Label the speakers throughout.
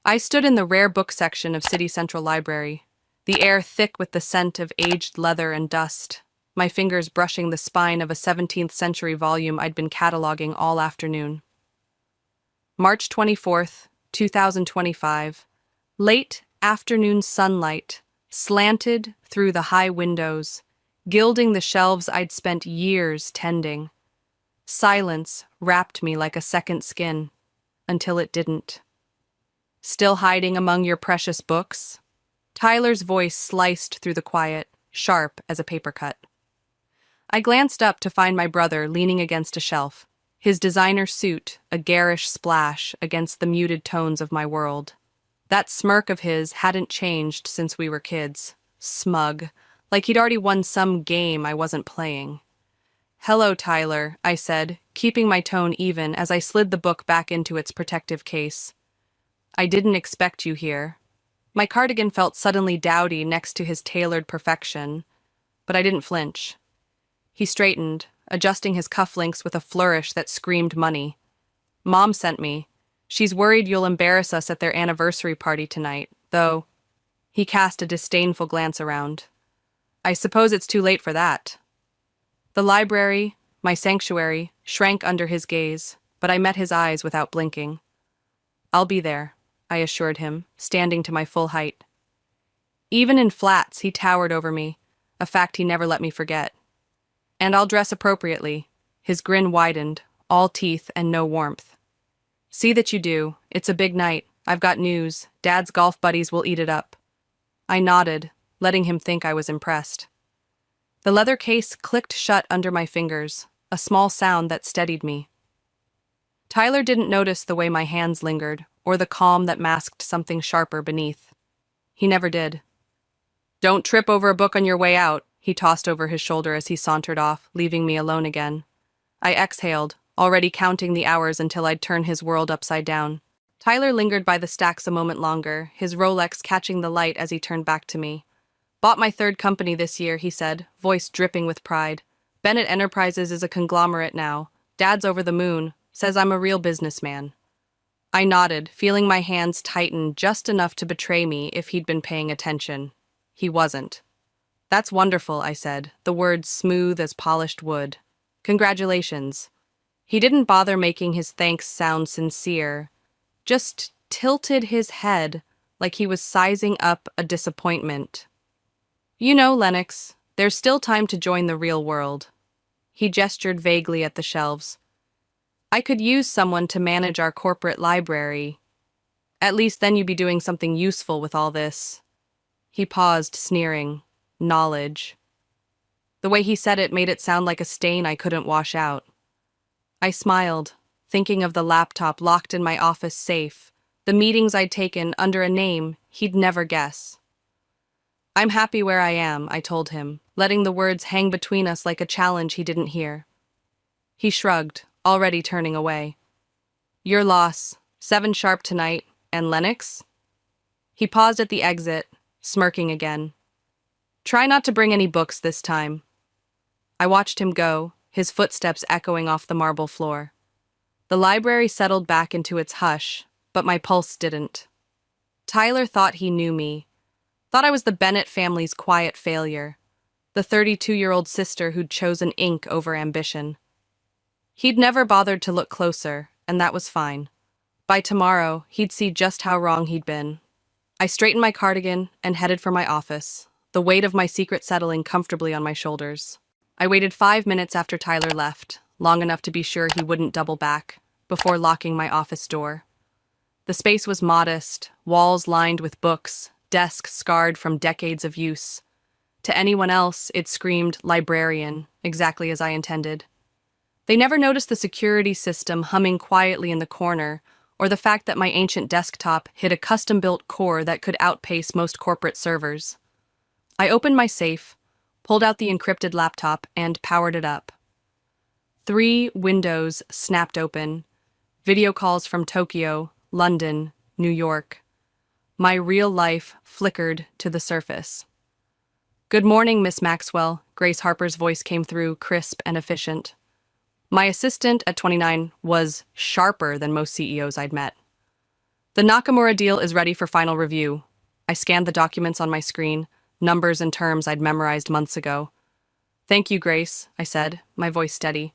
Speaker 1: I stood in the rare book section of City Central Library, the air thick with the scent of aged leather and dust, my fingers brushing the spine of a 17th century volume I'd been cataloging all afternoon. March 24th, 2025. Late afternoon sunlight slanted through the high windows, gilding the shelves I'd spent years tending. Silence wrapped me like a second skin, until it didn't. Still hiding among your precious books? Tyler's voice sliced through the quiet, sharp as a paper cut. I glanced up to find my brother leaning against a shelf, his designer suit a garish splash against the muted tones of my world. That smirk of his hadn't changed since we were kids. Smug, like he'd already won some game I wasn't playing. "Hello, Tyler," I said, keeping my tone even as I slid the book back into its protective case. "I didn't expect you here." My cardigan felt suddenly dowdy next to his tailored perfection, but I didn't flinch. He straightened, adjusting his cufflinks with a flourish that screamed money. "Mom sent me. She's worried you'll embarrass us at their anniversary party tonight, though." He cast a disdainful glance around. "I suppose it's too late for that." The library, my sanctuary, shrank under his gaze, but I met his eyes without blinking. "I'll be there," I assured him, standing to my full height. Even in flats, he towered over me, a fact he never let me forget. "And I'll dress appropriately." His grin widened, all teeth and no warmth. "See that you do. It's a big night. I've got news. Dad's golf buddies will eat it up." I nodded, letting him think I was impressed. The leather case clicked shut under my fingers, a small sound that steadied me. Tyler didn't notice the way my hands lingered, or the calm that masked something sharper beneath. He never did. "Don't trip over a book on your way out," he tossed over his shoulder as he sauntered off, leaving me alone again. I exhaled, already counting the hours until I'd turn his world upside down. Tyler lingered by the stacks a moment longer, his Rolex catching the light as he turned back to me. "Bought my third company this year," he said, voice dripping with pride. "Bennett Enterprises is a conglomerate now. Dad's over the moon, says I'm a real businessman." I nodded, feeling my hands tighten just enough to betray me if he'd been paying attention. He wasn't. "That's wonderful," I said, the words smooth as polished wood. "Congratulations." He didn't bother making his thanks sound sincere, just tilted his head like he was sizing up a disappointment. "You know, Lennox, there's still time to join the real world." He gestured vaguely at the shelves. "I could use someone to manage our corporate library. At least then you'd be doing something useful with all this." He paused, sneering. Knowledge. The way he said it made it sound like a stain I couldn't wash out. I smiled, thinking of the laptop locked in my office safe, the meetings I'd taken under a name he'd never guess. "I'm happy where I am," I told him, letting the words hang between us like a challenge he didn't hear. He shrugged, already turning away. "Your loss. 7 sharp tonight. And Lennox?" He paused at the exit, smirking again. "Try not to bring any books this time." I watched him go, his footsteps echoing off the marble floor. The library settled back into its hush, but my pulse didn't. Tyler thought he knew me. Thought I was the Bennett family's quiet failure, the 32-year-old sister who'd chosen ink over ambition. He'd never bothered to look closer, and that was fine. By tomorrow, he'd see just how wrong he'd been. I straightened my cardigan and headed for my office, the weight of my secret settling comfortably on my shoulders. I waited 5 minutes after Tyler left, long enough to be sure he wouldn't double back, before locking my office door. The space was modest, walls lined with books, desk scarred from decades of use. To anyone else, it screamed librarian, exactly as I intended. They never noticed the security system humming quietly in the corner, or the fact that my ancient desktop hid a custom-built core that could outpace most corporate servers. I opened my safe, pulled out the encrypted laptop, and powered it up. 3 windows snapped open. Video calls from Tokyo, London, New York. My real life flickered to the surface. "Good morning, Miss Maxwell," Grace Harper's voice came through, crisp and efficient. My assistant at 29 was sharper than most CEOs I'd met. The Nakamura deal is ready for final review. I scanned the documents on my screen, numbers and terms I'd memorized months ago. Thank you, Grace, I said, my voice steady.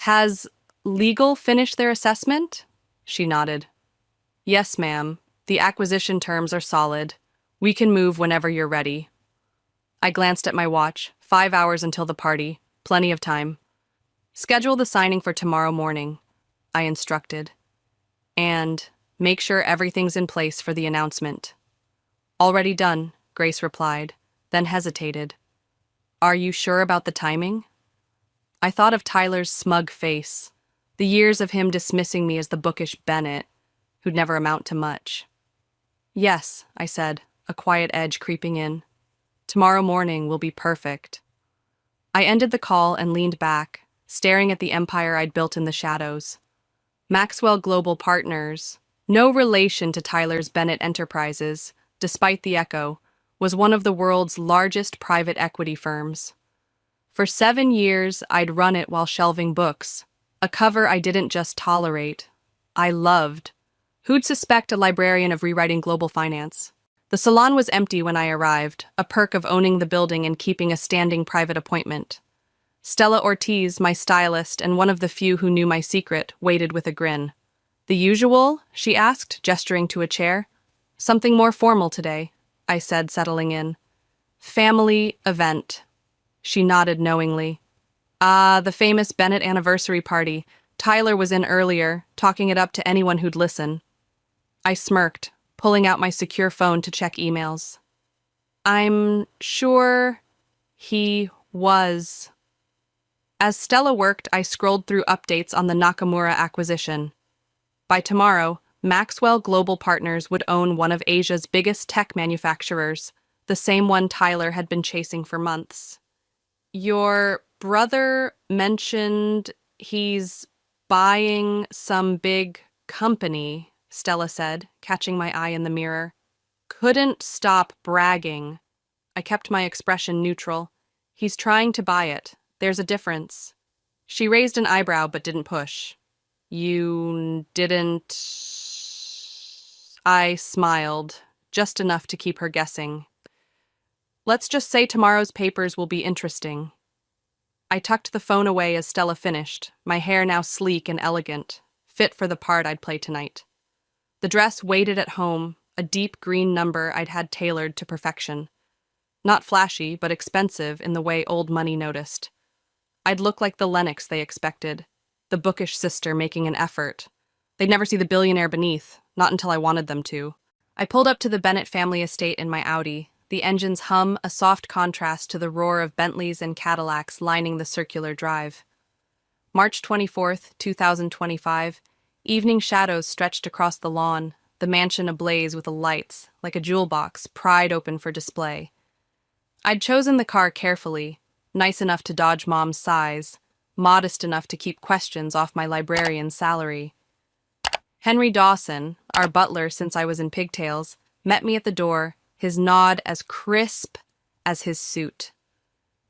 Speaker 1: Has legal finished their assessment? She nodded. Yes, ma'am. The acquisition terms are solid. We can move whenever you're ready. I glanced at my watch. 5 hours until the party. Plenty of time. Schedule the signing for tomorrow morning, I instructed. And make sure everything's in place for the announcement. Already done, Grace replied, then hesitated. Are you sure about the timing? I thought of Tyler's smug face, the years of him dismissing me as the bookish Bennett, who'd never amount to much. Yes, I said, a quiet edge creeping in. Tomorrow morning will be perfect. I ended the call and leaned back, staring at the empire I'd built in the shadows. Maxwell Global Partners, no relation to Tyler's Bennett Enterprises, despite the echo, was one of the world's largest private equity firms. For 7 years, I'd run it while shelving books, a cover I didn't just tolerate, I loved. Who'd suspect a librarian of rewriting global finance? The salon was empty when I arrived, a perk of owning the building and keeping a standing private appointment. Stella Ortiz, my stylist and one of the few who knew my secret, waited with a grin. The usual? She asked, gesturing to a chair. Something more formal today, I said, settling in. Family event. She nodded knowingly. Ah, the famous Bennett anniversary party. Tyler was in earlier, talking it up to anyone who'd listen. I smirked, pulling out my secure phone to check emails. I'm sure he was. As Stella worked, I scrolled through updates on the Nakamura acquisition. By tomorrow, Maxwell Global Partners would own one of Asia's biggest tech manufacturers, the same one Tyler had been chasing for months. Your brother mentioned he's buying some big company, Stella said, catching my eye in the mirror. Couldn't stop bragging. I kept my expression neutral. He's trying to buy it. There's a difference. She raised an eyebrow but didn't push. You didn't... I smiled, just enough to keep her guessing. Let's just say tomorrow's papers will be interesting. I tucked the phone away as Stella finished, my hair now sleek and elegant, fit for the part I'd play tonight. The dress waited at home, a deep green number I'd had tailored to perfection. Not flashy, but expensive in the way old money noticed. I'd look like the Lennox they expected, the bookish sister making an effort. They'd never see the billionaire beneath, not until I wanted them to. I pulled up to the Bennett family estate in my Audi, the engine's hum a soft contrast to the roar of Bentleys and Cadillacs lining the circular drive. March 24th, 2025, evening shadows stretched across the lawn, the mansion ablaze with the lights, like a jewel box, pried open for display. I'd chosen the car carefully, nice enough to dodge Mom's sighs, modest enough to keep questions off my librarian's salary. Henry Dawson, our butler since I was in pigtails, met me at the door, his nod as crisp as his suit.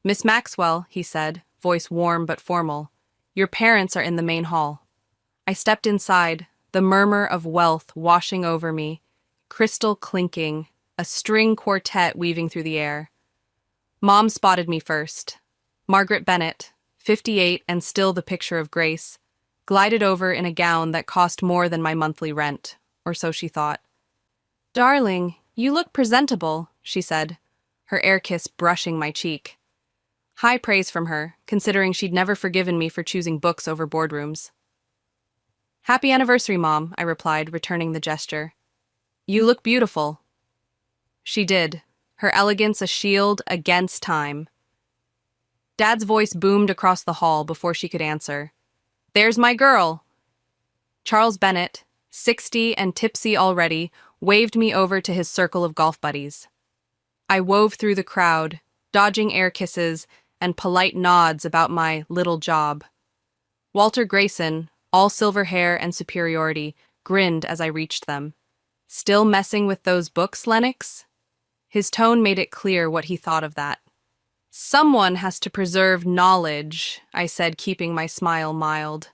Speaker 1: Miss Maxwell, he said, voice warm but formal, your parents are in the main hall. I stepped inside, the murmur of wealth washing over me, crystal clinking, a string quartet weaving through the air. Mom spotted me first. Margaret Bennett, 58 and still the picture of grace, glided over in a gown that cost more than my monthly rent, or so she thought. Darling, you look presentable, she said, her air kiss brushing my cheek. High praise from her, considering she'd never forgiven me for choosing books over boardrooms. Happy anniversary, Mom, I replied, returning the gesture. You look beautiful. She did, her elegance a shield against time. Dad's voice boomed across the hall before she could answer. There's my girl! Charles Bennett, 60 and tipsy already, waved me over to his circle of golf buddies. I wove through the crowd, dodging air kisses and polite nods about my little job. Walter Grayson, all silver hair and superiority, grinned as I reached them. Still messing with those books, Lennox? His tone made it clear what he thought of that. Someone has to preserve knowledge, I said, keeping my smile mild.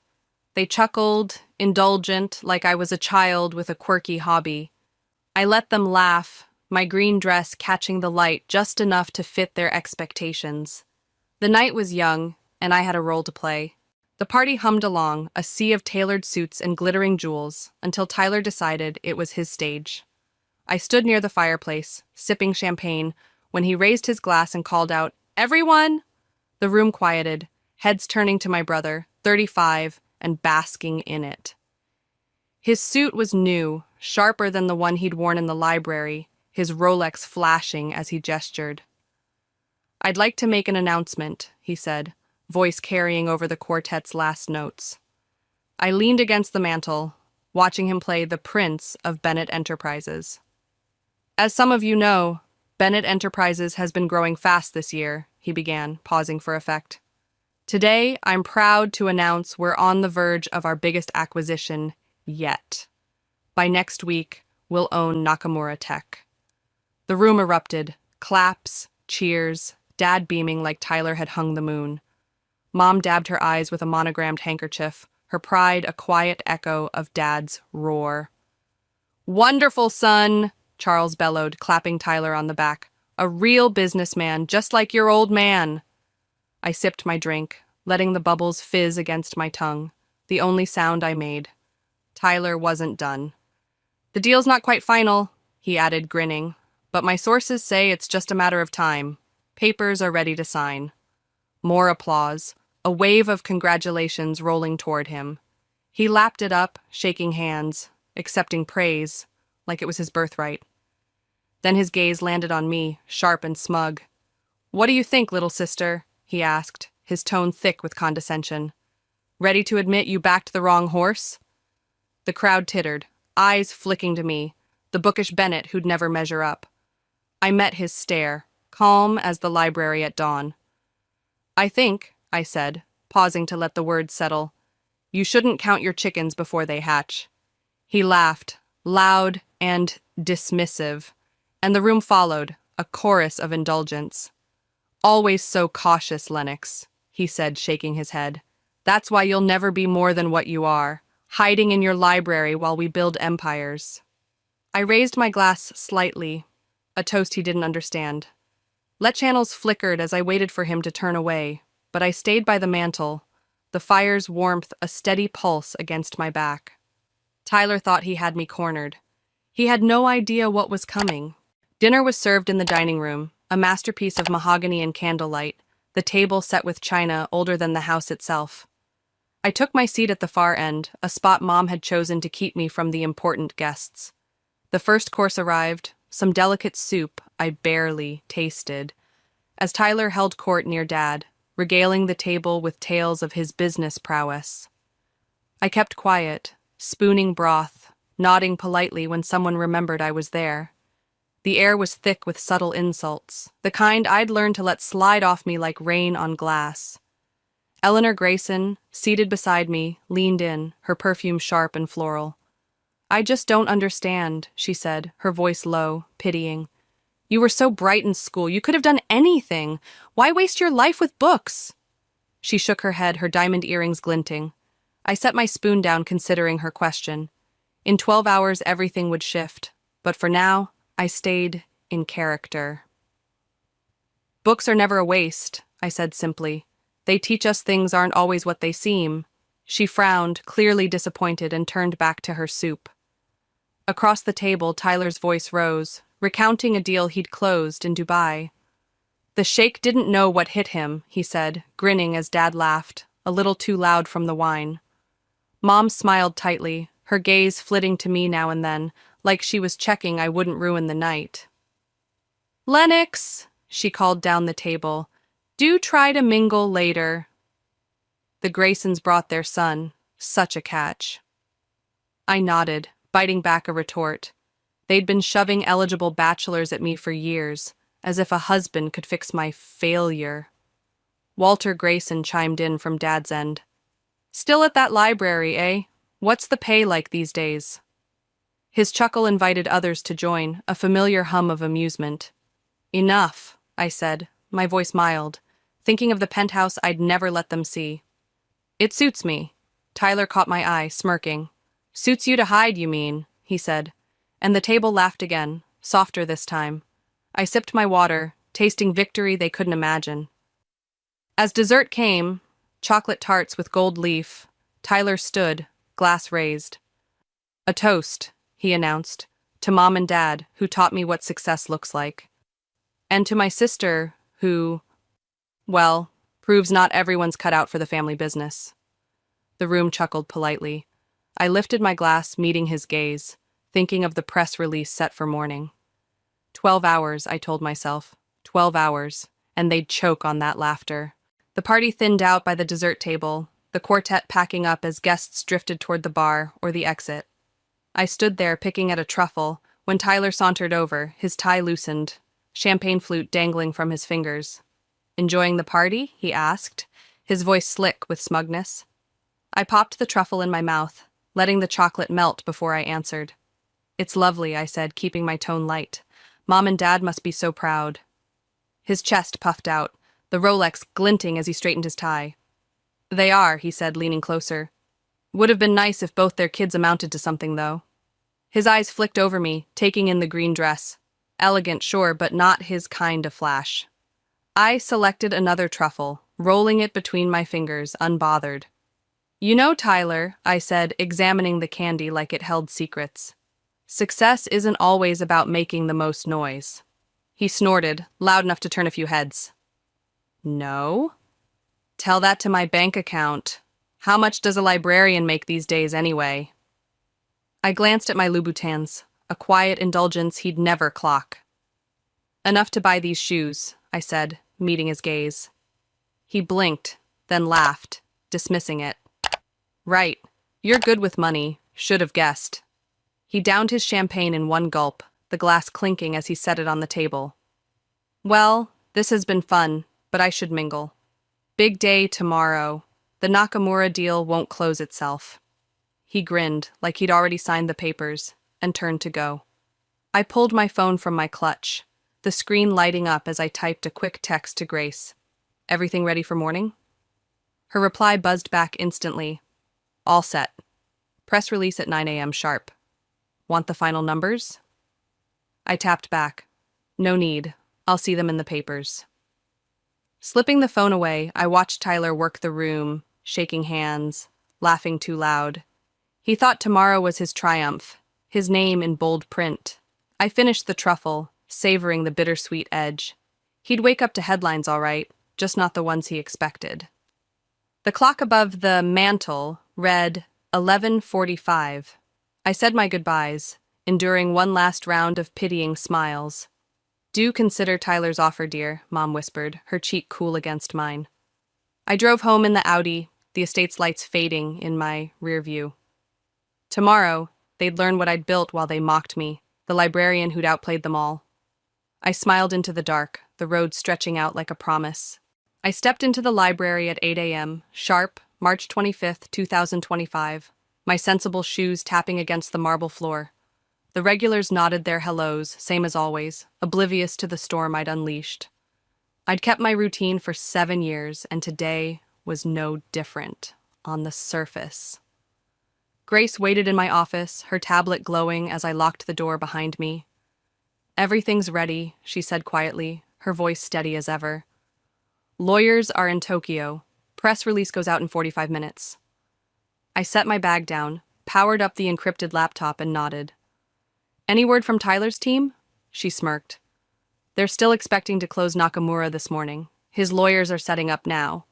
Speaker 1: They chuckled, indulgent, like I was a child with a quirky hobby. I let them laugh, my green dress catching the light just enough to fit their expectations. The night was young, and I had a role to play. The party hummed along, a sea of tailored suits and glittering jewels, until Tyler decided it was his stage. I stood near the fireplace, sipping champagne, when he raised his glass and called out, "Everyone!" The room quieted, heads turning to my brother, 35, and basking in it. His suit was new, sharper than the one he'd worn in the library, his Rolex flashing as he gestured. "I'd like to make an announcement," he said, voice carrying over the quartet's last notes. I leaned against the mantel, watching him play the Prince of Bennett Enterprises. "As some of you know, Bennett Enterprises has been growing fast this year," he began, pausing for effect. "Today, I'm proud to announce we're on the verge of our biggest acquisition yet. By next week, we'll own Nakamura Tech." The room erupted, claps, cheers, Dad beaming like Tyler had hung the moon. Mom dabbed her eyes with a monogrammed handkerchief, her pride a quiet echo of Dad's roar. "Wonderful, son!" Charles bellowed, clapping Tyler on the back. "A real businessman, just like your old man." I sipped my drink, letting the bubbles fizz against my tongue, the only sound I made. Tyler wasn't done. "The deal's not quite final," he added, grinning, "but my sources say it's just a matter of time. Papers are ready to sign." More applause, a wave of congratulations rolling toward him. He lapped it up, shaking hands, accepting praise, like it was his birthright. Then his gaze landed on me, sharp and smug. "What do you think, little sister?" he asked, his tone thick with condescension. "Ready to admit you backed the wrong horse?" The crowd tittered, eyes flicking to me, the bookish Bennett who'd never measure up. I met his stare, calm as the library at dawn. "I think," I said, pausing to let the words settle, "you shouldn't count your chickens before they hatch." He laughed, loud and dismissive, and the room followed, a chorus of indulgence. "Always so cautious, Lennox," he said, shaking his head. "That's why you'll never be more than what you are, hiding in your library while we build empires." I raised my glass slightly, a toast he didn't understand. LED channels flickered as I waited for him to turn away, but I stayed by the mantel, the fire's warmth a steady pulse against my back. Tyler thought he had me cornered. He had no idea what was coming. Dinner was served in the dining room, a masterpiece of mahogany and candlelight, the table set with china older than the house itself. I took my seat at the far end, a spot Mom had chosen to keep me from the important guests. The first course arrived, some delicate soup I barely tasted, as Tyler held court near Dad, regaling the table with tales of his business prowess. I kept quiet, spooning broth, nodding politely when someone remembered I was there. The air was thick with subtle insults, the kind I'd learned to let slide off me like rain on glass. Eleanor Grayson, seated beside me, leaned in, her perfume sharp and floral. "I just don't understand," she said, her voice low, pitying. "You were so bright in school, you could have done anything. Why waste your life with books?" She shook her head, her diamond earrings glinting. I set my spoon down, considering her question. In 12 hours, everything would shift, but for now, I stayed in character. "Books are never a waste," I said simply. "They teach us things aren't always what they seem." She frowned, clearly disappointed, and turned back to her soup. Across the table, Tyler's voice rose, recounting a deal he'd closed in Dubai. "The sheikh didn't know what hit him," he said, grinning as Dad laughed, a little too loud from the wine. Mom smiled tightly, her gaze flitting to me now and then, like she was checking I wouldn't ruin the night. "Lennox," she called down the table, "do try to mingle later." The Graysons brought their son, such a catch. I nodded, biting back a retort. They'd been shoving eligible bachelors at me for years, as if a husband could fix my failure. Walter Grayson chimed in from Dad's end. "Still at that library, eh? What's the pay like these days?" His chuckle invited others to join, a familiar hum of amusement. "Enough," I said, my voice mild, thinking of the penthouse I'd never let them see. "It suits me." Tyler caught my eye, smirking. Suits you to hide, you mean, he said. And the table laughed again, softer this time. I sipped my water, tasting victory they couldn't imagine. As dessert came, chocolate tarts with gold leaf, Tyler stood, glass raised. A toast, he announced, to Mom and Dad, who taught me what success looks like. And to my sister, who, well, proves not everyone's cut out for the family business. The room chuckled politely. I lifted my glass, meeting his gaze, thinking of the press release set for morning. 12 hours, I told myself. 12 hours, and they'd choke on that laughter. The party thinned out by the dessert table, the quartet packing up as guests drifted toward the bar or the exit. I stood there picking at a truffle when Tyler sauntered over, his tie loosened, champagne flute dangling from his fingers. Enjoying the party? He asked, his voice slick with smugness. I popped the truffle in my mouth, letting the chocolate melt before I answered. It's lovely, I said, keeping my tone light. Mom and Dad must be so proud. His chest puffed out, the Rolex glinting as he straightened his tie. They are, he said, leaning closer. Would have been nice if both their kids amounted to something, though. His eyes flicked over me, taking in the green dress. Elegant, sure, but not his kind of flash. I selected another truffle, rolling it between my fingers, unbothered. You know, Tyler, I said, examining the candy like it held secrets. Success isn't always about making the most noise. He snorted, loud enough to turn a few heads. No? Tell that to my bank account. How much does a librarian make these days anyway? I glanced at my Louboutins, a quiet indulgence he'd never clock. Enough to buy these shoes, I said, meeting his gaze. He blinked, then laughed, dismissing it. Right, you're good with money, should have guessed. He downed his champagne in one gulp, the glass clinking as he set it on the table. Well, this has been fun, but I should mingle. Big day tomorrow. The Nakamura deal won't close itself. He grinned, like he'd already signed the papers, and turned to go. I pulled my phone from my clutch, the screen lighting up as I typed a quick text to Grace. Everything ready for morning? Her reply buzzed back instantly. All set. Press release at 9 a.m. sharp. Want the final numbers? I tapped back. No need. I'll see them in the papers. Slipping the phone away, I watched Tyler work the room, shaking hands, laughing too loud. He thought tomorrow was his triumph, his name in bold print. I finished the truffle, savoring the bittersweet edge. He'd wake up to headlines all right, just not the ones he expected. The clock above the mantel read 11:45. I said my goodbyes, enduring one last round of pitying smiles. Do consider Tyler's offer, dear, Mom whispered, her cheek cool against mine. I drove home in the Audi, the estate's lights fading in my rear view. Tomorrow, they'd learn what I'd built while they mocked me, the librarian who'd outplayed them all. I smiled into the dark, the road stretching out like a promise. I stepped into the library at 8 a.m., sharp, March 25th, 2025, my sensible shoes tapping against the marble floor. The regulars nodded their hellos, same as always, oblivious to the storm I'd unleashed. I'd kept my routine for 7 years, and today was no different, on the surface. Grace waited in my office, her tablet glowing as I locked the door behind me. Everything's ready, she said quietly, her voice steady as ever. Lawyers are in Tokyo. Press release goes out in 45 minutes. I set my bag down, powered up the encrypted laptop, and nodded. Any word from Tyler's team? She smirked. They're still expecting to close Nakamura this morning. His lawyers are setting up now.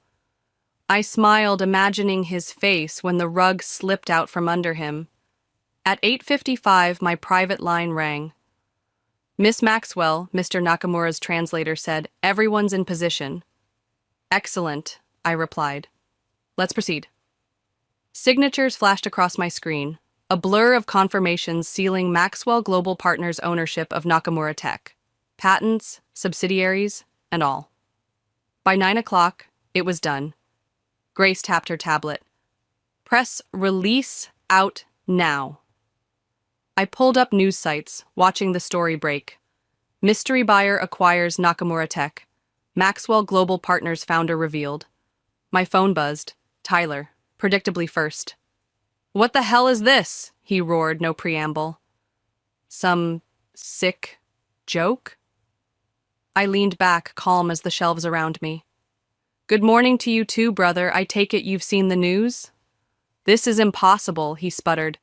Speaker 1: I smiled, imagining his face when the rug slipped out from under him. At 8:55, my private line rang. Miss Maxwell, Mr. Nakamura's translator said, everyone's in position. Excellent, I replied. Let's proceed. Signatures flashed across my screen, a blur of confirmations sealing Maxwell Global Partners' ownership of Nakamura Tech. Patents, subsidiaries, and all. By 9 o'clock, it was done. Grace tapped her tablet. Press release out now. I pulled up news sites, watching the story break. Mystery buyer acquires Nakamura Tech. Maxwell Global Partners founder revealed. My phone buzzed. Tyler, predictably first. "What the hell is this?" he roared, no preamble. "Some sick joke?" I leaned back, calm as the shelves around me. "Good morning to you too, brother. I take it you've seen the news?" "This is impossible," he sputtered.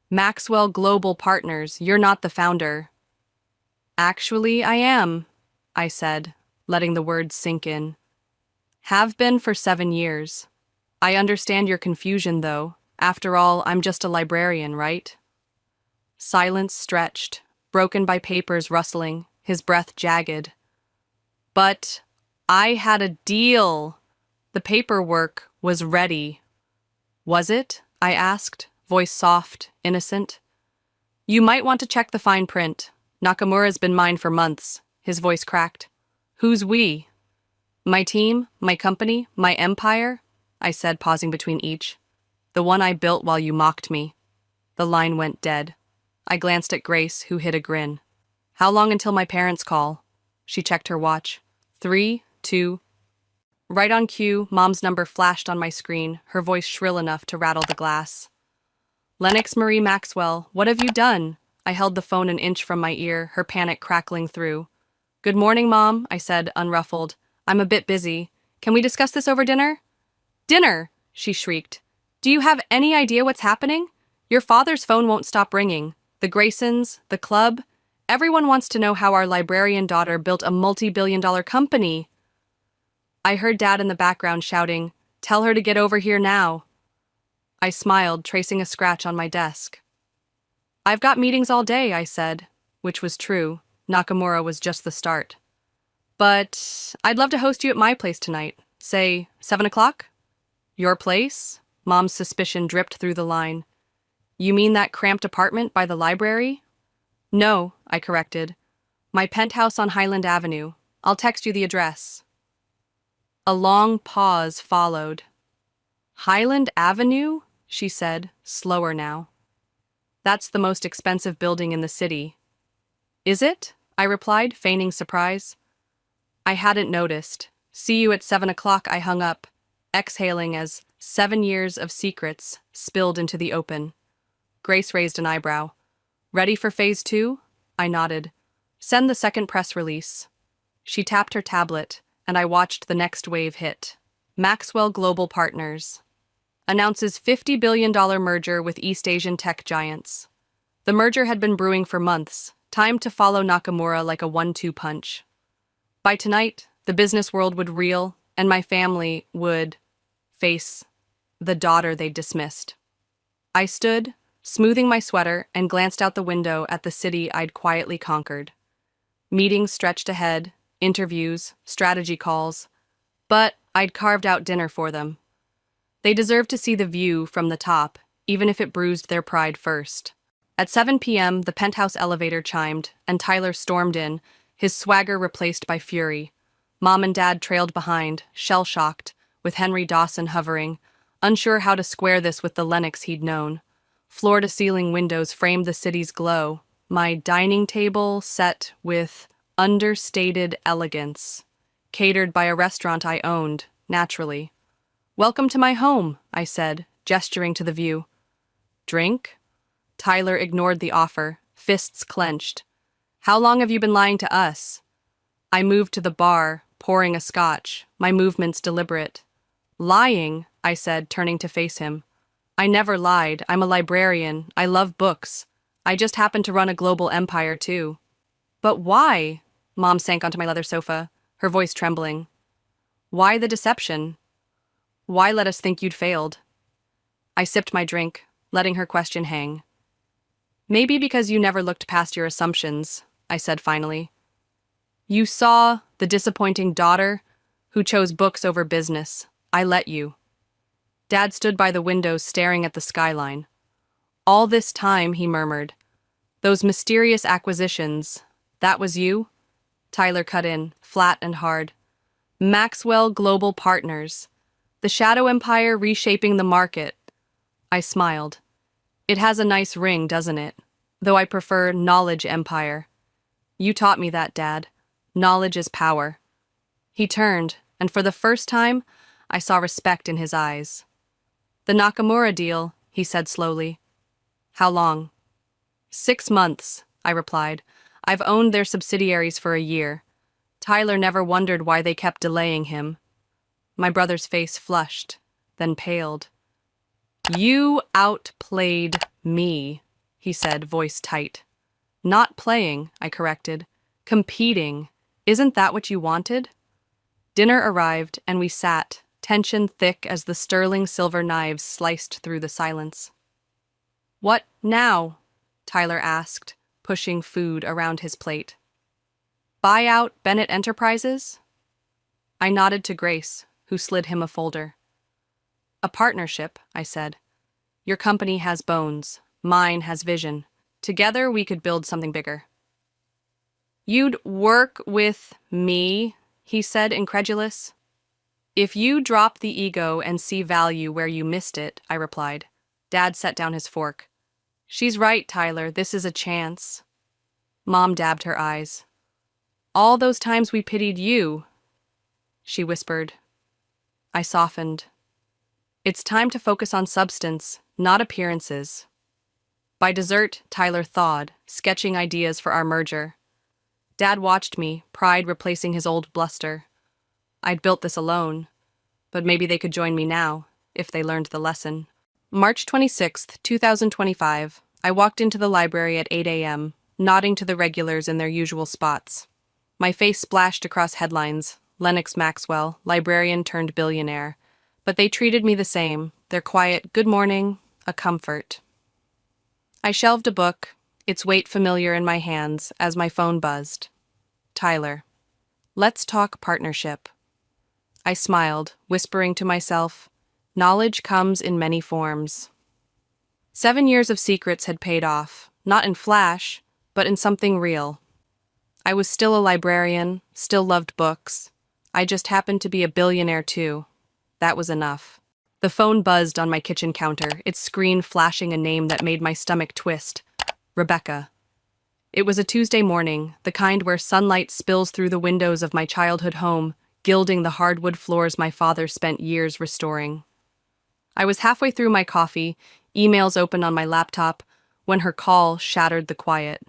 Speaker 1: "Maxwell Global Partners, you're not the founder." "Actually, I am," I said, letting the words sink in. "Have been for 7 years. I understand your confusion, though. After all, I'm just a librarian, right?" Silence stretched, broken by papers rustling, his breath jagged. "But I had a deal. The paperwork was ready." "Was it?" I asked, voice soft, innocent. "You might want to check the fine print. Nakamura's been mine for months." His voice cracked. "Who's we?" "My team, my company, my empire," I said, pausing between each. "The one I built while you mocked me." The line went dead. I glanced at Grace, who hid a grin. "How long until my parents call?" She checked her watch. 3, 2. Right on cue, Mom's number flashed on my screen, her voice shrill enough to rattle the glass. "Lennox Marie Maxwell, what have you done?" I held the phone an inch from my ear, her panic crackling through. "Good morning, Mom," I said, unruffled. "I'm a bit busy. Can we discuss this over dinner?" "Dinner!" she shrieked. "Do you have any idea what's happening? Your father's phone won't stop ringing. The Graysons, the club, everyone wants to know how our librarian daughter built a multi-billion-dollar company." I heard Dad in the background shouting, "Tell her to get over here now." I smiled, tracing a scratch on my desk. "I've got meetings all day," I said, which was true. Nakamura was just the start. "But I'd love to host you at my place tonight. Say, 7 o'clock? "Your place?" Mom's suspicion dripped through the line. "You mean that cramped apartment by the library?" "No," I corrected. "My penthouse on Highland Avenue. I'll text you the address." A long pause followed. "Highland Avenue?" she said, slower now. "That's the most expensive building in the city." "Is it?" I replied, feigning surprise. I hadn't noticed. "See you at 7 o'clock," I hung up, exhaling as 7 years of secrets spilled into the open. Grace raised an eyebrow. "Ready for phase 2? I nodded. "Send the second press release." She tapped her tablet, and I watched the next wave hit. Maxwell Global Partners announces $50 billion merger with East Asian tech giants. The merger had been brewing for months, time to follow Nakamura like a 1-2 punch. By tonight, the business world would reel, and my family would face the daughter they'd dismissed. I stood, smoothing my sweater, and glanced out the window at the city I'd quietly conquered. Meetings stretched ahead, interviews, strategy calls, but I'd carved out dinner for them. They deserved to see the view from the top, even if it bruised their pride first. At 7 p.m., the penthouse elevator chimed, and Tyler stormed in, his swagger replaced by fury. Mom and Dad trailed behind, shell-shocked, with Henry Dawson hovering, unsure how to square this with the Lennox he'd known. Floor-to-ceiling windows framed the city's glow, my dining table set with understated elegance, catered by a restaurant I owned, naturally. "Welcome to my home," I said, gesturing to the view. "Drink?" Tyler ignored the offer, fists clenched. "How long have you been lying to us?" I moved to the bar, pouring a scotch, my movements deliberate. "Lying," I said, turning to face him. "I never lied. I'm a librarian. I love books. I just happen to run a global empire, too." "But why?" Mom sank onto my leather sofa, her voice trembling. "Why the deception? Why let us think you'd failed?" I sipped my drink, letting her question hang. "Maybe because you never looked past your assumptions," I said finally. "You saw the disappointing daughter who chose books over business. I let you." Dad stood by the window staring at the skyline. "All this time," he murmured. "Those mysterious acquisitions, that was you?" Tyler cut in, flat and hard. "Maxwell Global Partners. The shadow empire reshaping the market." I smiled. "It has a nice ring, doesn't it? Though I prefer knowledge empire." "You taught me that, Dad. Knowledge is power." He turned, and for the first time, I saw respect in his eyes. The Nakamura deal, he said slowly. How long? 6 months, I replied. I've owned their subsidiaries for a year. Tyler never wondered why they kept delaying him. My brother's face flushed, then paled. You outplayed me, he said, voice tight. Not playing, I corrected. Competing. Isn't that what you wanted? Dinner arrived, and we sat, tension thick as the sterling silver knives sliced through the silence. What now? Tyler asked, pushing food around his plate. Buy out Bennett Enterprises? I nodded to Grace, who slid him a folder. A partnership, I said. Your company has bones, mine has vision. Together we could build something bigger. You'd work with me, he said, incredulous. If you drop the ego and see value where you missed it, I replied. Dad set down his fork. She's right, Tyler, this is a chance. Mom dabbed her eyes. All those times we pitied you, she whispered. I softened. It's time to focus on substance, not appearances. By dessert, Tyler thawed, sketching ideas for our merger. Dad watched me, pride replacing his old bluster. I'd built this alone, but maybe they could join me now, if they learned the lesson. March 26th, 2025, I walked into the library at 8 a.m., nodding to the regulars in their usual spots. My face splashed across headlines, Lennox Maxwell, librarian turned billionaire. But they treated me the same, their quiet good morning, a comfort. I shelved a book, its weight familiar in my hands, as my phone buzzed. Tyler. Let's talk partnership. I smiled, whispering to myself, knowledge comes in many forms. 7 years of secrets had paid off, not in flash, but in something real. I was still a librarian, still loved books. I just happened to be a billionaire too. That was enough. The phone buzzed on my kitchen counter, its screen flashing a name that made my stomach twist. Rebecca. It was a Tuesday morning, the kind where sunlight spills through the windows of my childhood home, gilding the hardwood floors my father spent years restoring. I was halfway through my coffee, emails open on my laptop, when her call shattered the quiet.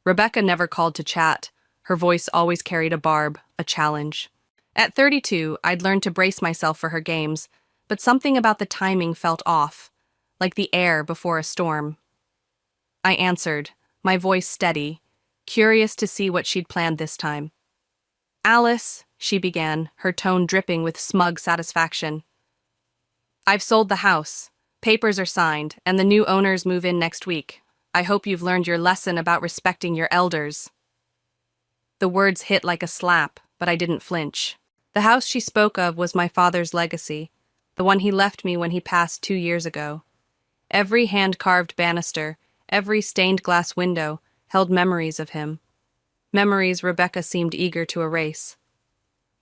Speaker 1: Rebecca never called to chat. Her voice always carried a barb, a challenge. At 32, I'd learned to brace myself for her games, but something about the timing felt off, like the air before a storm. I answered, my voice steady, curious to see what she'd planned this time. Alice, she began, her tone dripping with smug satisfaction. I've sold the house. Papers are signed, and the new owners move in next week. I hope you've learned your lesson about respecting your elders. The words hit like a slap, but I didn't flinch. The house she spoke of was my father's legacy, the one he left me when he passed 2 years ago. Every hand-carved banister, every stained glass window held memories of him. Memories Rebecca seemed eager to erase.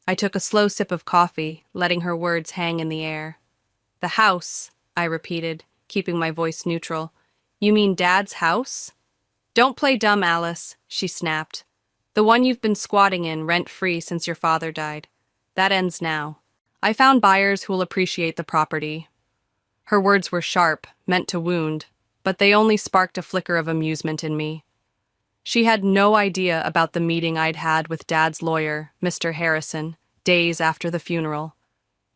Speaker 1: I took a slow sip of coffee, letting her words hang in the air. The house, I repeated, keeping my voice neutral. You mean Dad's house? Don't play dumb, Alice, she snapped. The one you've been squatting in rent-free since your father died. That ends now. I found buyers who'll appreciate the property. Her words were sharp, meant to wound, but they only sparked a flicker of amusement in me. She had no idea about the meeting I'd had with Dad's lawyer, Mr. Harrison, days after the funeral.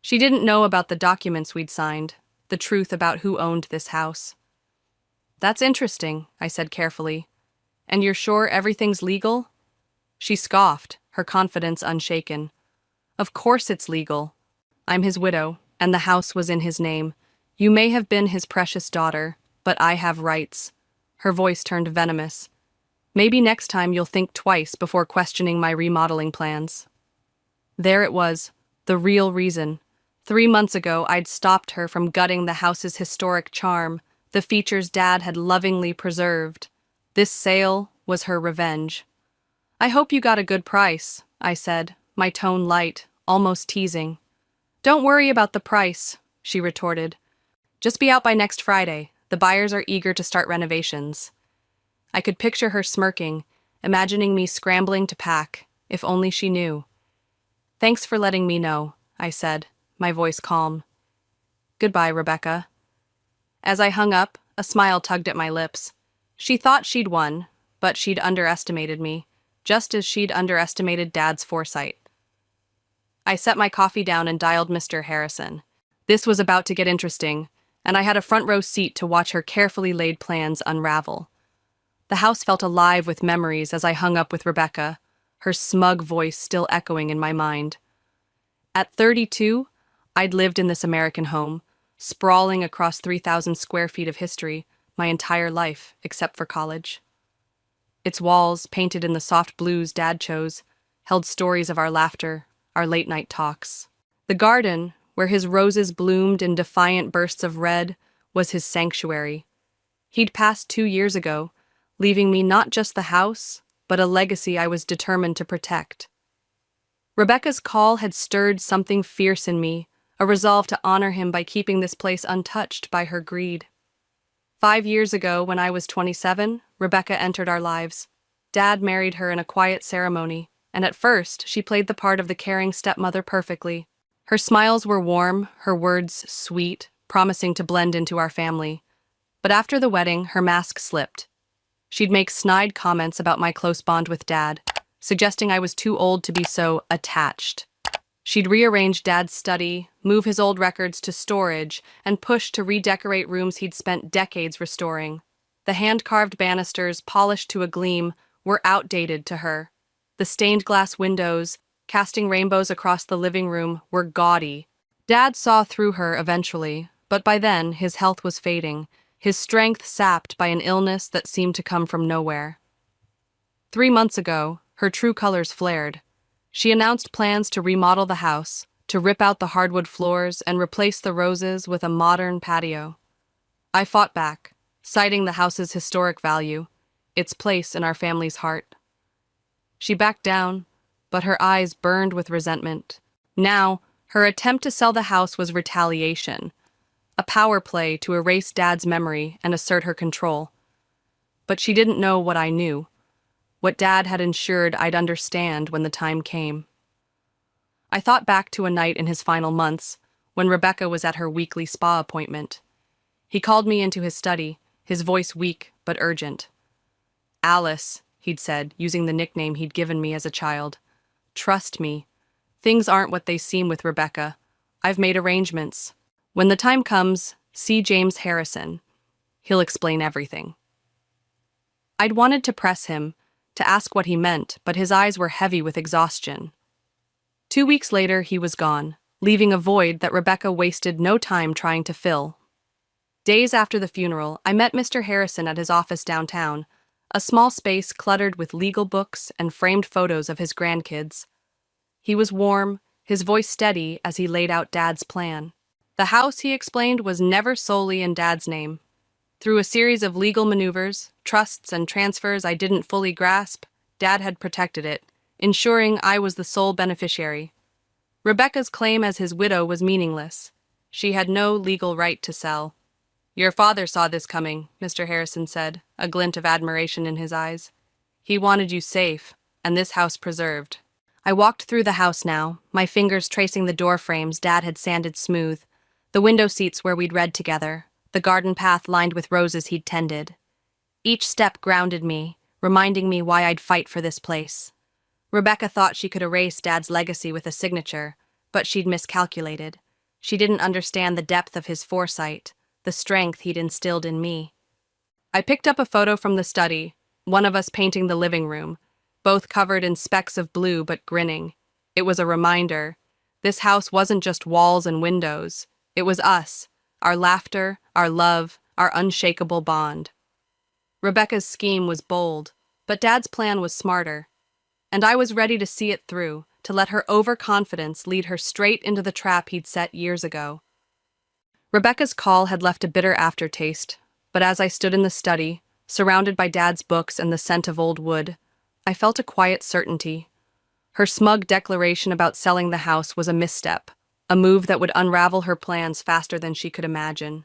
Speaker 1: She didn't know about the documents we'd signed, the truth about who owned this house. That's interesting, I said carefully. And you're sure everything's legal? She scoffed, her confidence unshaken. Of course it's legal. I'm his widow, and the house was in his name. You may have been his precious daughter, but I have rights. Her voice turned venomous. Maybe next time you'll think twice before questioning my remodeling plans. There it was, the real reason. 3 months ago, I'd stopped her from gutting the house's historic charm, the features Dad had lovingly preserved. This sale was her revenge. I hope you got a good price, I said, my tone light, almost teasing. Don't worry about the price, she retorted. Just be out by next Friday. The buyers are eager to start renovations. I could picture her smirking, imagining me scrambling to pack, if only she knew. Thanks for letting me know, I said, my voice calm. Goodbye, Rebecca. As I hung up, a smile tugged at my lips. She thought she'd won, but she'd underestimated me, just as she'd underestimated Dad's foresight. I set my coffee down and dialed Mr. Harrison. This was about to get interesting, and I had a front row seat to watch her carefully laid plans unravel. The house felt alive with memories as I hung up with Rebecca, her smug voice still echoing in my mind. At 32, I'd lived in this American home, sprawling across 3,000 square feet of history, my entire life, except for college. Its walls, painted in the soft blues Dad chose, held stories of our laughter, our late-night talks. The garden, where his roses bloomed in defiant bursts of red, was his sanctuary. He'd passed 2 years ago, leaving me not just the house, but a legacy I was determined to protect. Rebecca's call had stirred something fierce in me, a resolve to honor him by keeping this place untouched by her greed. 5 years ago, when I was 27, Rebecca entered our lives. Dad married her in a quiet ceremony, and at first, she played the part of the caring stepmother perfectly. Her smiles were warm, her words sweet, promising to blend into our family. But after the wedding, her mask slipped. She'd make snide comments about my close bond with Dad, suggesting I was too old to be so attached. She'd rearrange Dad's study, move his old records to storage, and push to redecorate rooms he'd spent decades restoring. The hand-carved banisters, polished to a gleam, were outdated to her. The stained glass windows, casting rainbows across the living room, were gaudy. Dad saw through her eventually, but by then his health was fading, his strength sapped by an illness that seemed to come from nowhere. 3 months ago, her true colors flared. She announced plans to remodel the house, to rip out the hardwood floors and replace the roses with a modern patio. I fought back, citing the house's historic value, its place in our family's heart. She backed down, but her eyes burned with resentment. Now, her attempt to sell the house was retaliation, a power play to erase Dad's memory and assert her control. But she didn't know what I knew, what Dad had ensured I'd understand when the time came. I thought back to a night in his final months, when Rebecca was at her weekly spa appointment. He called me into his study, his voice weak but urgent. "Alice," he'd said, using the nickname he'd given me as a child. "Trust me. Things aren't what they seem with Rebecca. I've made arrangements. When the time comes, see James Harrison. He'll explain everything." I'd wanted to press him, to ask what he meant, but his eyes were heavy with exhaustion. 2 weeks later, he was gone, leaving a void that Rebecca wasted no time trying to fill. Days after the funeral, I met Mr. Harrison at his office downtown, a small space cluttered with legal books and framed photos of his grandkids. He was warm, his voice steady as he laid out Dad's plan. The house, he explained, was never solely in Dad's name. Through a series of legal maneuvers, trusts, and transfers I didn't fully grasp, Dad had protected it, ensuring I was the sole beneficiary. Rebecca's claim as his widow was meaningless. She had no legal right to sell. "Your father saw this coming," Mr. Harrison said, a glint of admiration in his eyes. "He wanted you safe, and this house preserved." I walked through the house now, my fingers tracing the door frames Dad had sanded smooth, the window seats where we'd read together, the garden path lined with roses he'd tended. Each step grounded me, reminding me why I'd fight for this place. Rebecca thought she could erase Dad's legacy with a signature, but she'd miscalculated. She didn't understand the depth of his foresight, the strength he'd instilled in me. I picked up a photo from the study, one of us painting the living room, both covered in specks of blue but grinning. It was a reminder. This house wasn't just walls and windows. It was us, our laughter, our love, our unshakable bond. Rebecca's scheme was bold, but Dad's plan was smarter. And I was ready to see it through, to let her overconfidence lead her straight into the trap he'd set years ago. Rebecca's call had left a bitter aftertaste, but as I stood in the study, surrounded by Dad's books and the scent of old wood, I felt a quiet certainty. Her smug declaration about selling the house was a misstep, a move that would unravel her plans faster than she could imagine.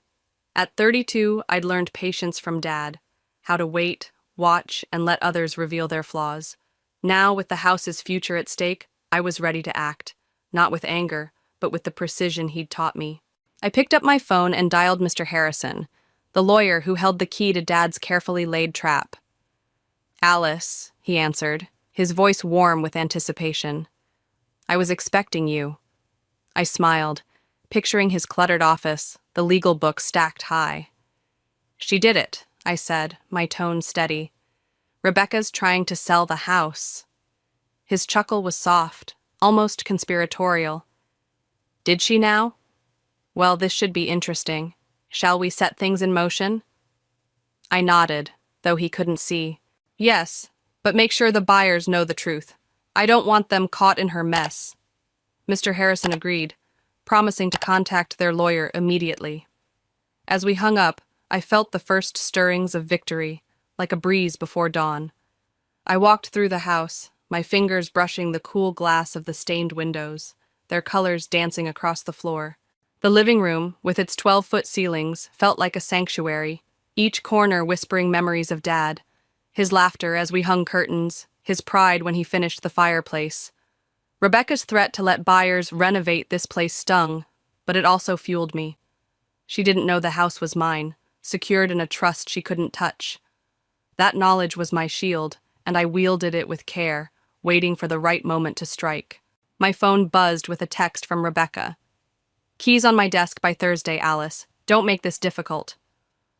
Speaker 1: At 32, I'd learned patience from Dad, how to wait, watch, and let others reveal their flaws. Now, with the house's future at stake, I was ready to act, not with anger, but with the precision he'd taught me. I picked up my phone and dialed Mr. Harrison, the lawyer who held the key to Dad's carefully laid trap. "Alice," he answered, his voice warm with anticipation. "I was expecting you." I smiled, picturing his cluttered office, the legal book stacked high. "She did it," I said, my tone steady. "Rebecca's trying to sell the house." His chuckle was soft, almost conspiratorial. "Did she now? Well, this should be interesting. Shall we set things in motion?" I nodded, though he couldn't see. "Yes, but make sure the buyers know the truth. I don't want them caught in her mess." Mr. Harrison agreed, promising to contact their lawyer immediately. As we hung up, I felt the first stirrings of victory, like a breeze before dawn. I walked through the house, my fingers brushing the cool glass of the stained windows, their colors dancing across the floor. The living room, with its 12-foot ceilings, felt like a sanctuary, each corner whispering memories of Dad, his laughter as we hung curtains, his pride when he finished the fireplace. Rebecca's threat to let buyers renovate this place stung, but it also fueled me. She didn't know the house was mine, secured in a trust she couldn't touch. That knowledge was my shield, and I wielded it with care, waiting for the right moment to strike. My phone buzzed with a text from Rebecca. "Keys on my desk by Thursday, Alice. Don't make this difficult."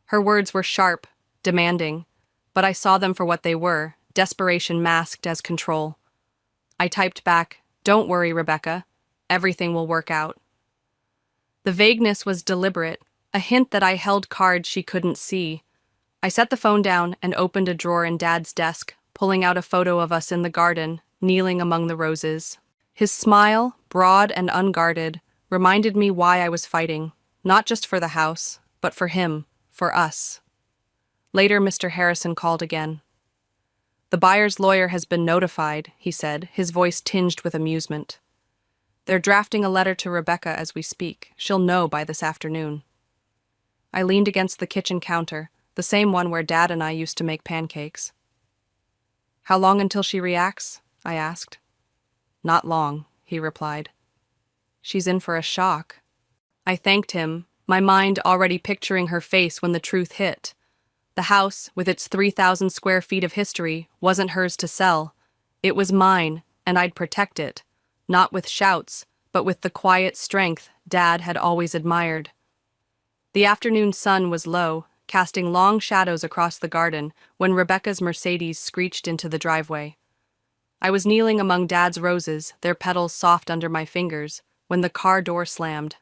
Speaker 1: Her words were sharp, demanding, but I saw them for what they were, desperation masked as control. I typed back, "Don't worry, Rebecca. Everything will work out." The vagueness was deliberate, a hint that I held cards she couldn't see. I set the phone down and opened a drawer in Dad's desk, pulling out a photo of us in the garden, kneeling among the roses. His smile, broad and unguarded, reminded me why I was fighting, not just for the house, but for him, for us. Later, Mr. Harrison called again. "The buyer's lawyer has been notified," he said, his voice tinged with amusement. "They're drafting a letter to Rebecca as we speak. She'll know by this afternoon." I leaned against the kitchen counter, the same one where Dad and I used to make pancakes. "How long until she reacts?" I asked. "Not long," he replied. "She's in for a shock." I thanked him, my mind already picturing her face when the truth hit. The house, with its 3,000 square feet of history, wasn't hers to sell. It was mine, and I'd protect it, not with shouts, but with the quiet strength Dad had always admired. The afternoon sun was low, casting long shadows across the garden when Rebecca's Mercedes screeched into the driveway. I was kneeling among Dad's roses, their petals soft under my fingers, when the car door slammed.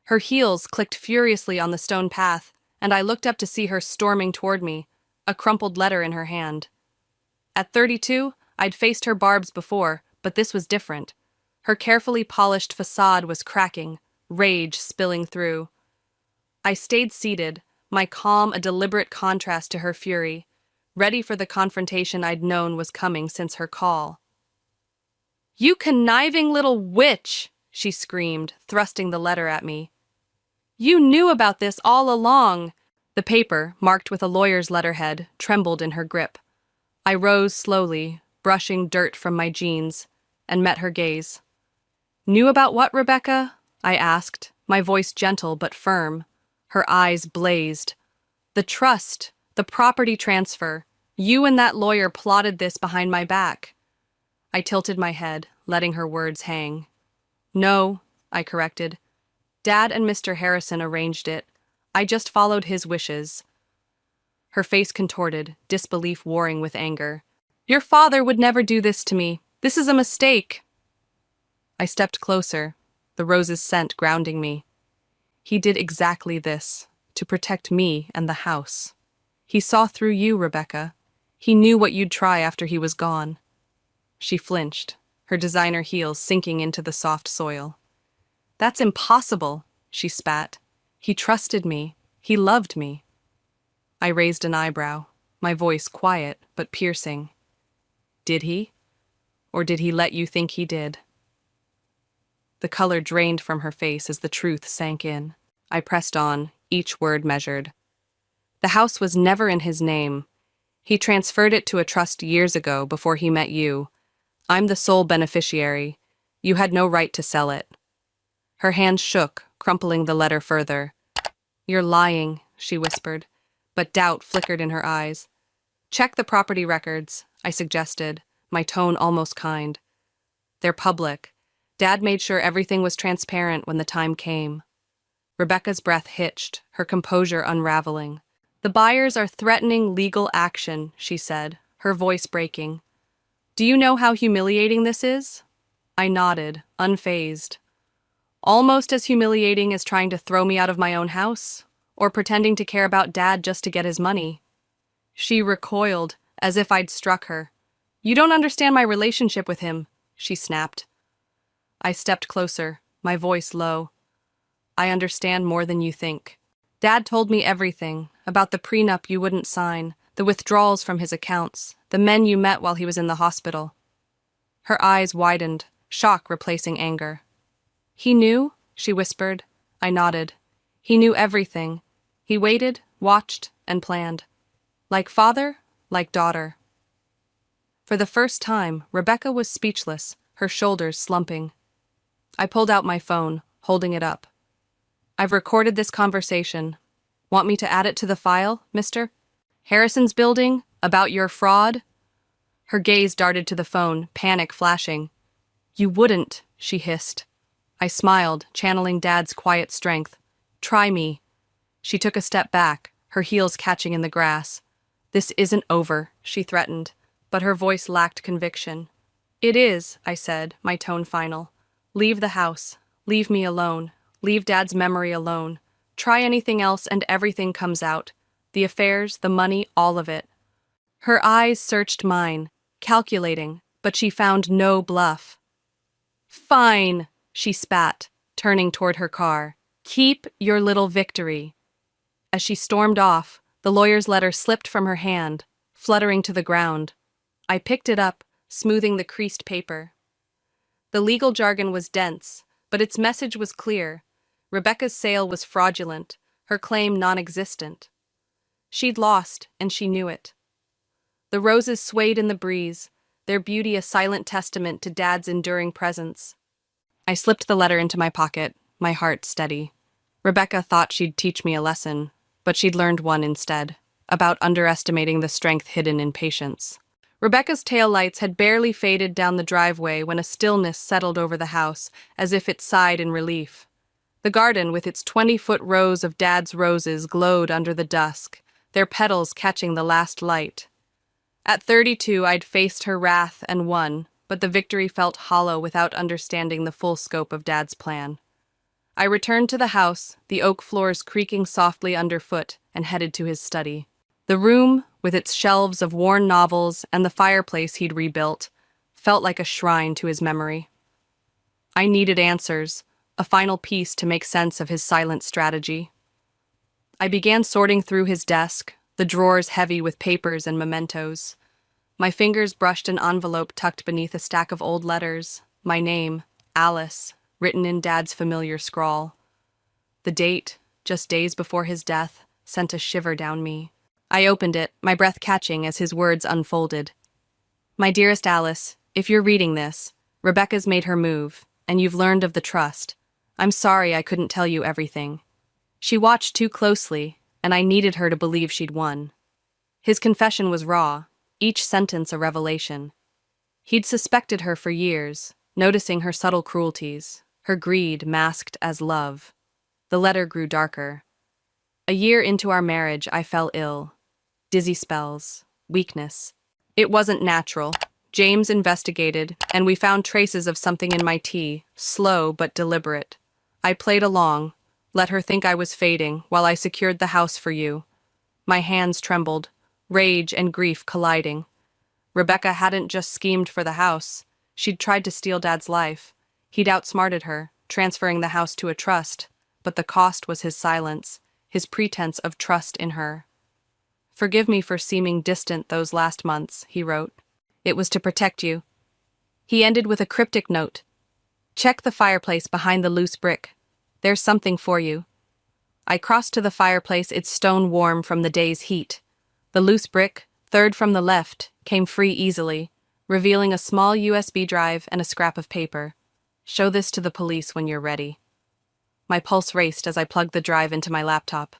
Speaker 1: Her heels clicked furiously on the stone path, and I looked up to see her storming toward me, a crumpled letter in her hand. At 32, I'd faced her barbs before, but this was different. Her carefully polished facade was cracking, rage spilling through. I stayed seated, my calm a deliberate contrast to her fury, ready for the confrontation I'd known was coming since her call. "You conniving little witch!" she screamed, thrusting the letter at me. "You knew about this all along." The paper, marked with a lawyer's letterhead, trembled in her grip. I rose slowly, brushing dirt from my jeans, and met her gaze. "Knew about what, Rebecca?" I asked, my voice gentle but firm. Her eyes blazed. "The trust, the property transfer. You and that lawyer plotted this behind my back." I tilted my head, letting her words hang. "No," I corrected. "Dad and Mr. Harrison arranged it. I just followed his wishes." Her face contorted, disbelief warring with anger. "Your father would never do this to me. This is a mistake." I stepped closer, the rose's scent grounding me. "He did exactly this, to protect me and the house. He saw through you, Rebecca. He knew what you'd try after he was gone." She flinched, her designer heels sinking into the soft soil. "That's impossible," she spat. "He trusted me. He loved me." I raised an eyebrow, my voice quiet but piercing. "Did he? Or did he let you think he did?" The color drained from her face as the truth sank in. I pressed on, each word measured. "The house was never in his name. He transferred it to a trust years ago before he met you. I'm the sole beneficiary. You had no right to sell it." Her hands shook, crumpling the letter further. "You're lying," she whispered, but doubt flickered in her eyes. "Check the property records," I suggested, my tone almost kind. "They're public. Dad made sure everything was transparent when the time came." Rebecca's breath hitched, her composure unraveling. "The buyers are threatening legal action," she said, her voice breaking. "Do you know how humiliating this is?" I nodded, unfazed. "Almost as humiliating as trying to throw me out of my own house, or pretending to care about Dad just to get his money." She recoiled, as if I'd struck her. "You don't understand my relationship with him," she snapped. I stepped closer, my voice low. "I understand more than you think. Dad told me everything, about the prenup you wouldn't sign, the withdrawals from his accounts, the men you met while he was in the hospital." Her eyes widened, shock replacing anger. "He knew?" she whispered. I nodded. "He knew everything. He waited, watched, and planned. Like father, like daughter." For the first time, Rebecca was speechless, her shoulders slumping. I pulled out my phone, holding it up. "I've recorded this conversation. Want me to add it to the file, mister? Harrison's building? About your fraud?" Her gaze darted to the phone, panic flashing. "You wouldn't," she hissed. I smiled, channeling Dad's quiet strength. "Try me." She took a step back, her heels catching in the grass. "This isn't over," she threatened, but her voice lacked conviction. "It is," I said, my tone final. "Leave the house. Leave me alone. Leave Dad's memory alone. Try anything else and everything comes out. The affairs, the money, all of it." Her eyes searched mine, calculating, but she found no bluff. "Fine," she spat, turning toward her car. "Keep your little victory." As she stormed off, the lawyer's letter slipped from her hand, fluttering to the ground. I picked it up, smoothing the creased paper. The legal jargon was dense, but its message was clear. Rebecca's sale was fraudulent, her claim non-existent. She'd lost, and she knew it. The roses swayed in the breeze, their beauty a silent testament to Dad's enduring presence. I slipped the letter into my pocket, my heart steady. Rebecca thought she'd teach me a lesson, but she'd learned one instead, about underestimating the strength hidden in patience. Rebecca's taillights had barely faded down the driveway when a stillness settled over the house, as if it sighed in relief. The garden, with its 20-foot rows of Dad's roses, glowed under the dusk, their petals catching the last light. At 32, I'd faced her wrath and won, but the victory felt hollow without understanding the full scope of Dad's plan. I returned to the house, the oak floors creaking softly underfoot, and headed to his study. The room, with its shelves of worn novels and the fireplace he'd rebuilt, felt like a shrine to his memory. I needed answers, a final piece to make sense of his silent strategy. I began sorting through his desk, the drawers heavy with papers and mementos. My fingers brushed an envelope tucked beneath a stack of old letters, my name, Alice, written in Dad's familiar scrawl. The date, just days before his death, sent a shiver down me. I opened it, my breath catching as his words unfolded. "My dearest Alice, if you're reading this, Rebecca's made her move, and you've learned of the trust. I'm sorry I couldn't tell you everything. She watched too closely, and I needed her to believe she'd won." His confession was raw, each sentence a revelation. He'd suspected her for years, noticing her subtle cruelties, her greed masked as love. The letter grew darker. "A year into our marriage, I fell ill. Dizzy spells, weakness. It wasn't natural. James investigated, and we found traces of something in my tea, slow but deliberate. I played along, let her think I was fading while I secured the house for you. My hands trembled, rage and grief colliding. Rebecca hadn't just schemed for the house. She'd tried to steal Dad's life. He'd outsmarted her, transferring the house to a trust, but the cost was his silence, his pretense of trust in her. "Forgive me for seeming distant those last months," he wrote. "It was to protect you." He ended with a cryptic note. "Check the fireplace behind the loose brick. There's something for you." I crossed to the fireplace, its stone warm from the day's heat. The loose brick, third from the left, came free easily, revealing a small USB drive and a scrap of paper. "Show this to the police when you're ready." My pulse raced as I plugged the drive into my laptop.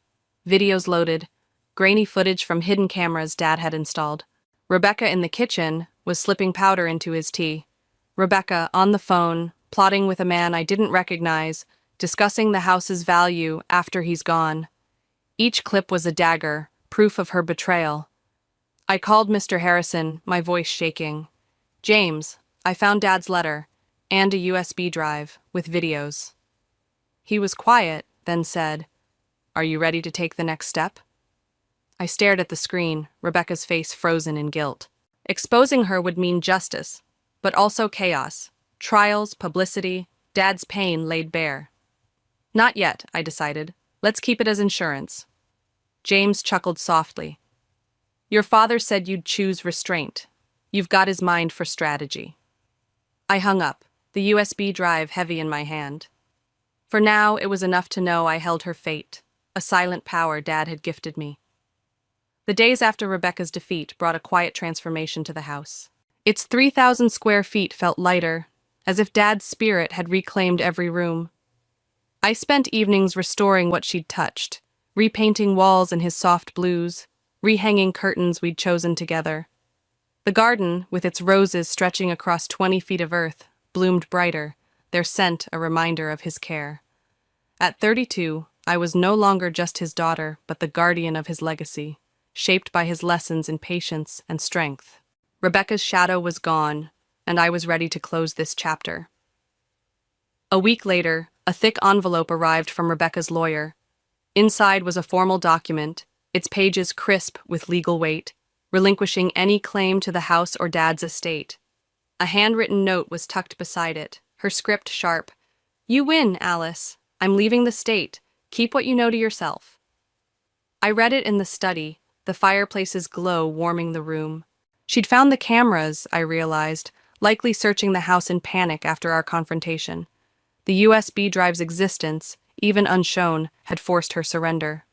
Speaker 1: Videos loaded, grainy footage from hidden cameras Dad had installed. Rebecca in the kitchen was slipping powder into his tea. Rebecca, on the phone, plotting with a man I didn't recognize, discussing the house's value after he's gone. Each clip was a dagger, proof of her betrayal. I called Mr. Harrison, my voice shaking. "James, I found Dad's letter, and a USB drive, with videos." He was quiet, then said, "Are you ready to take the next step?" I stared at the screen, Rebecca's face frozen in guilt. Exposing her would mean justice, but also chaos. Trials, publicity, Dad's pain laid bare. "Not yet," I decided. "Let's keep it as insurance." James chuckled softly. "Your father said you'd choose restraint. You've got his mind for strategy." I hung up, the USB drive heavy in my hand. For now, it was enough to know I held her fate, a silent power Dad had gifted me. The days after Rebecca's defeat brought a quiet transformation to the house. Its 3,000 square feet felt lighter, as if Dad's spirit had reclaimed every room. I spent evenings restoring what she'd touched, repainting walls in his soft blues, rehanging curtains we'd chosen together. The garden, with its roses stretching across 20 feet of earth, bloomed brighter, their scent a reminder of his care. At 32, I was no longer just his daughter, but the guardian of his legacy, shaped by his lessons in patience and strength. Rebecca's shadow was gone, and I was ready to close this chapter. A week later, a thick envelope arrived from Rebecca's lawyer. Inside was a formal document, its pages crisp with legal weight, relinquishing any claim to the house or Dad's estate. A handwritten note was tucked beside it, her script sharp. "You win, Alice. I'm leaving the state. Keep what you know to yourself." I read it in the study, the fireplace's glow warming the room. She'd found the cameras, I realized, likely searching the house in panic after our confrontation. The USB drive's existence, even unshown, had forced her surrender.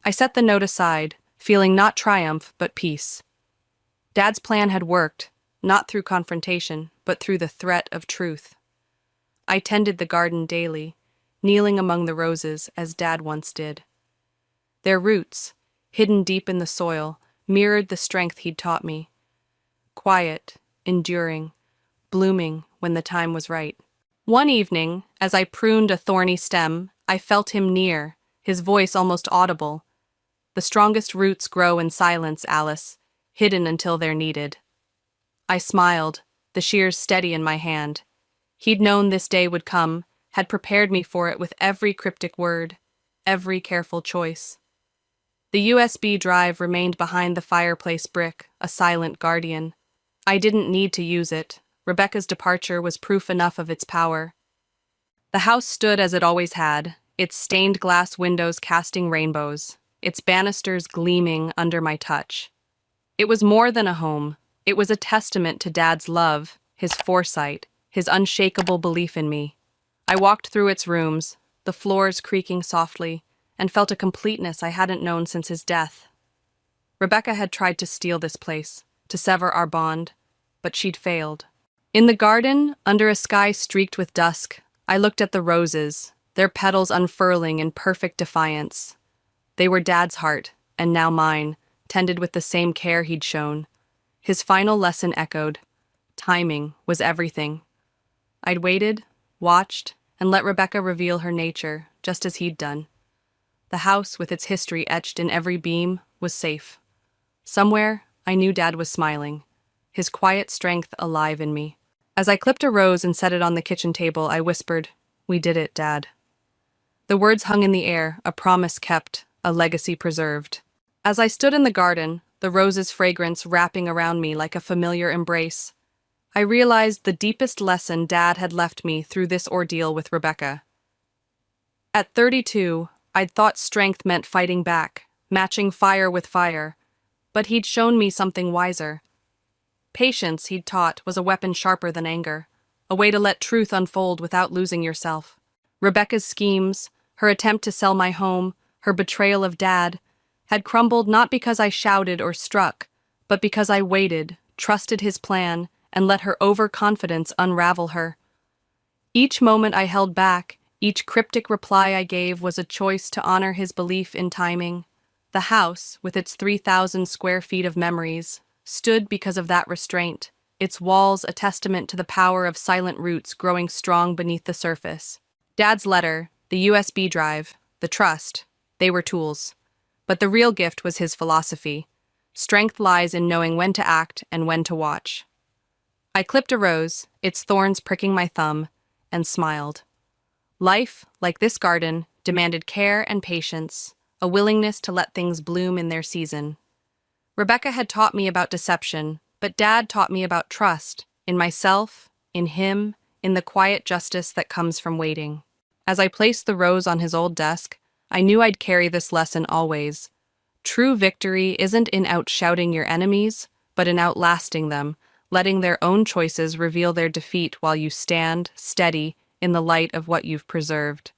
Speaker 1: I set the note aside, feeling not triumph, but peace. Dad's plan had worked, not through confrontation, but through the threat of truth. I tended the garden daily, kneeling among the roses as Dad once did. Their roots, hidden deep in the soil, mirrored the strength he'd taught me. Quiet, enduring, blooming when the time was right. One evening, as I pruned a thorny stem, I felt him near, his voice almost audible. "The strongest roots grow in silence, Alice, hidden until they're needed." I smiled, the shears steady in my hand. He'd known this day would come, had prepared me for it with every cryptic word, every careful choice. The USB drive remained behind the fireplace brick, a silent guardian. I didn't need to use it. Rebecca's departure was proof enough of its power. The house stood as it always had, its stained glass windows casting rainbows, its banisters gleaming under my touch. It was more than a home. It was a testament to Dad's love, his foresight, his unshakable belief in me. I walked through its rooms, the floors creaking softly, and felt a completeness I hadn't known since his death. Rebecca had tried to steal this place, to sever our bond, but she'd failed. In the garden, under a sky streaked with dusk, I looked at the roses, their petals unfurling in perfect defiance. They were Dad's heart, and now mine, tended with the same care he'd shown. His final lesson echoed. Timing was everything. I'd waited, watched, and let Rebecca reveal her nature, just as he'd done. The house, with its history etched in every beam, was safe. Somewhere, I knew Dad was smiling, his quiet strength alive in me. As I clipped a rose and set it on the kitchen table, I whispered, "We did it, Dad." The words hung in the air, a promise kept, a legacy preserved. As I stood in the garden, the rose's fragrance wrapping around me like a familiar embrace, I realized the deepest lesson Dad had left me through this ordeal with Rebecca. At 32, I'd thought strength meant fighting back, matching fire with fire, but he'd shown me something wiser. Patience, he'd taught, was a weapon sharper than anger, a way to let truth unfold without losing yourself. Rebecca's schemes, her attempt to sell my home, her betrayal of Dad, had crumbled not because I shouted or struck, but because I waited, trusted his plan, and let her overconfidence unravel her. Each moment I held back, Each cryptic reply I gave was a choice to honor his belief in timing. The house, with its 3,000 square feet of memories, stood because of that restraint, its walls a testament to the power of silent roots growing strong beneath the surface. Dad's letter, the USB drive, the trust, they were tools. But the real gift was his philosophy. Strength lies in knowing when to act and when to watch. I clipped a rose, its thorns pricking my thumb, and smiled. Life, like this garden, demanded care and patience, a willingness to let things bloom in their season. Rebecca had taught me about deception, but Dad taught me about trust, in myself, in him, in the quiet justice that comes from waiting. As I placed the rose on his old desk, I knew I'd carry this lesson always. True victory isn't in outshouting your enemies, but in outlasting them, letting their own choices reveal their defeat while you stand, steady, in the light of what you've preserved.